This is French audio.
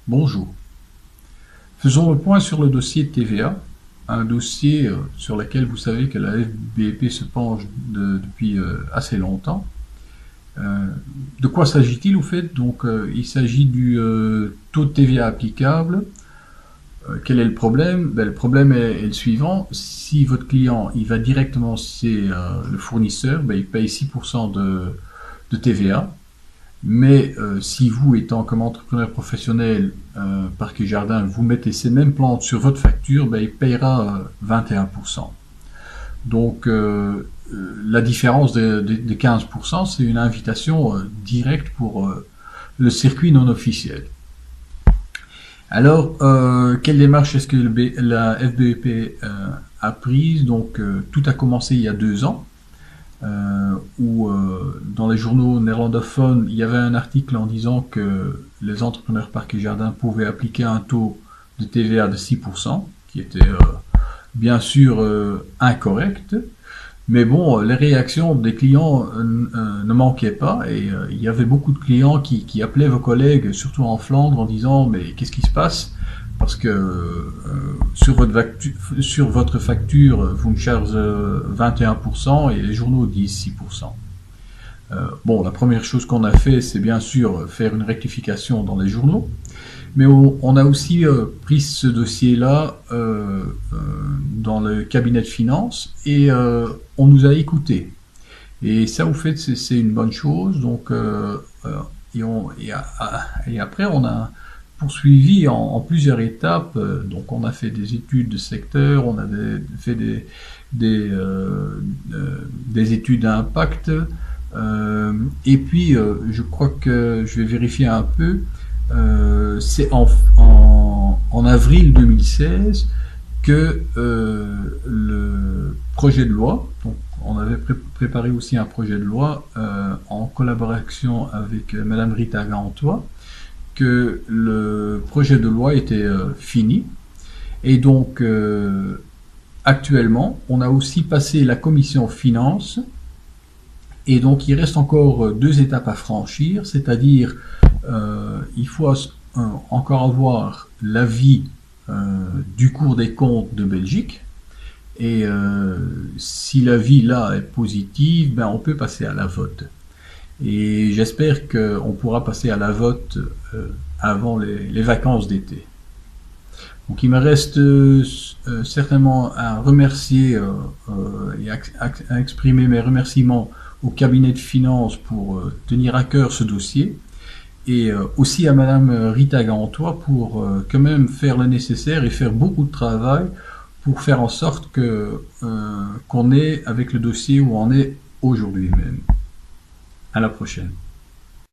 Bonjour. Faisons le point sur le dossier de TVA, un dossier sur lequel vous savez que la FBEP se penche depuis assez longtemps. De quoi s'agit-il au fait? Donc, il s'agit du taux de TVA applicable. Quel est le problème? Le problème est le suivant. Si votre client il va directement chez le fournisseur, il paye 6% de TVA. Mais si vous, étant comme entrepreneur professionnel, Parc et Jardin, vous mettez ces mêmes plantes sur votre facture, il payera 21%. Donc la différence de 15%, c'est une invitation directe pour le circuit non officiel. Alors, quelle démarche est-ce que la FBEP a prise? Donc, tout a commencé il y a 2 ans. Où dans les journaux néerlandophones, il y avait un article en disant que les entrepreneurs parcs et jardins pouvaient appliquer un taux de TVA de 6%, qui était bien sûr incorrect. Mais bon, les réactions des clients ne manquaient pas et il y avait beaucoup de clients qui appelaient vos collègues, surtout en Flandre, en disant mais qu'est-ce qui se passe? Parce que sur votre facture, vous me chargez 21% et les journaux disent 6%. Bon, la première chose qu'on a fait, c'est bien sûr faire une rectification dans les journaux, mais on a aussi pris ce dossier-là dans le cabinet de finances et on nous a écoutés. Et ça, au fait, c'est une bonne chose. Donc, et après, on a poursuivi en plusieurs étapes. Donc, on a fait des études de secteur, on a fait des études d'impact. Et puis, je crois que je vais vérifier un peu. C'est en avril 2016 que le projet de loi, donc on avait préparé aussi un projet de loi en collaboration avec Madame Rita Gantois, que le projet de loi était fini. Et donc, actuellement, on a aussi passé la commission finances. Et donc, il reste encore 2 étapes à franchir, c'est-à-dire il faut encore avoir l'avis du Cour des comptes de Belgique. Et si l'avis là est positif, on peut passer à la vote. Et j'espère qu'on pourra passer à la vote avant les vacances d'été. Donc il me reste certainement à remercier et à exprimer mes remerciements au cabinet de finances pour tenir à cœur ce dossier et aussi à Madame Rita Gantois pour quand même faire le nécessaire et faire beaucoup de travail pour faire en sorte qu'on est avec le dossier où on est aujourd'hui même. À la prochaine.